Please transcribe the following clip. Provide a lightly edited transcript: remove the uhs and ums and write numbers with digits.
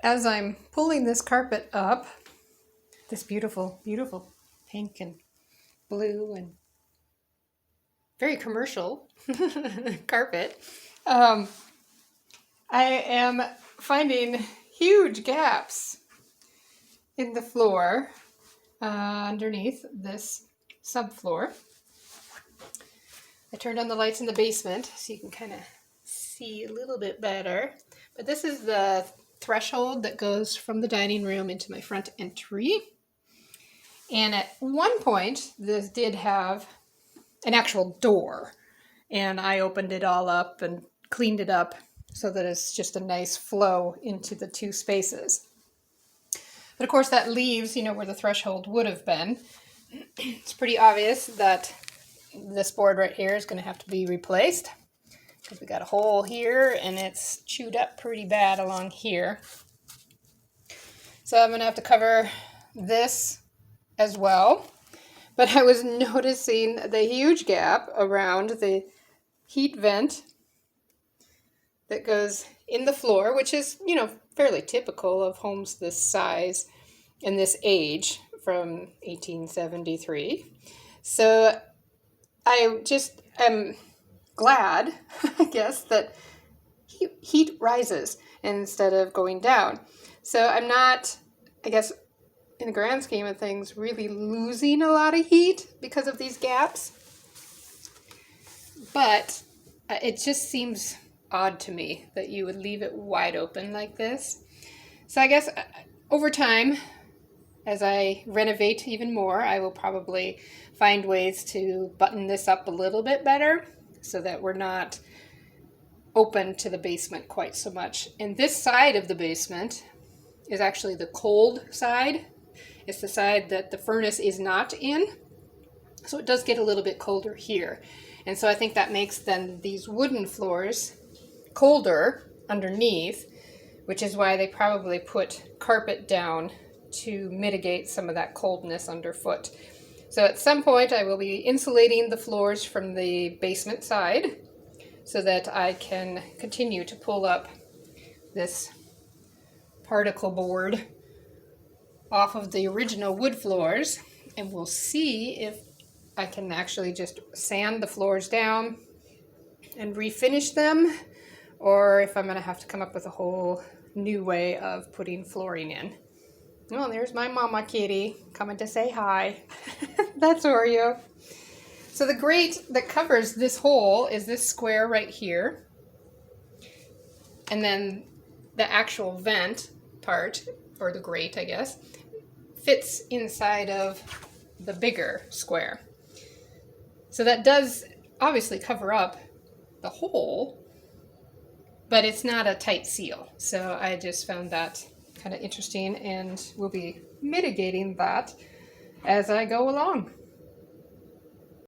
as I'm pulling this carpet up, this beautiful, beautiful pink and blue and very commercial carpet, I am finding huge gaps in the floor underneath this subfloor. I turned on the lights in the basement so you can kind of see a little bit better. But this is the threshold that goes from the dining room into my front entry. And at one point, this did have an actual door. And I opened it all up and cleaned it up so that it's just a nice flow into the two spaces. But of course that leaves, where the threshold would have been. It's pretty obvious that this board right here is going to have to be replaced because we got a hole here and it's chewed up pretty bad along here. So I'm going to have to cover this as well. But I was noticing the huge gap around the heat vent that goes in the floor, which is, fairly typical of homes this size and this age from 1873. So I just am glad, I guess, that heat rises instead of going down. So I'm not, I guess, in the grand scheme of things, really losing a lot of heat because of these gaps. But it just seems odd to me that you would leave it wide open like this. So I guess over time, as I renovate even more, I will probably find ways to button this up a little bit better so that we're not open to the basement quite so much. And this side of the basement is actually the cold side. It's the side that the furnace is not in. So it does get a little bit colder here. And so I think that makes then these wooden floors colder underneath, which is why they probably put carpet down to mitigate some of that coldness underfoot. So at some point I will be insulating the floors from the basement side so that I can continue to pull up this particle board off of the original wood floors, and we'll see if I can actually just sand the floors down and refinish them, or if I'm going to have to come up with a whole new way of putting flooring in. Well, there's my mama kitty coming to say hi. That's Oreo. So the grate that covers this hole is this square right here. And then the actual vent part, or the grate, I guess, fits inside of the bigger square. So that does obviously cover up the hole, but it's not a tight seal. So I just found that kind of interesting, and we'll be mitigating that as I go along.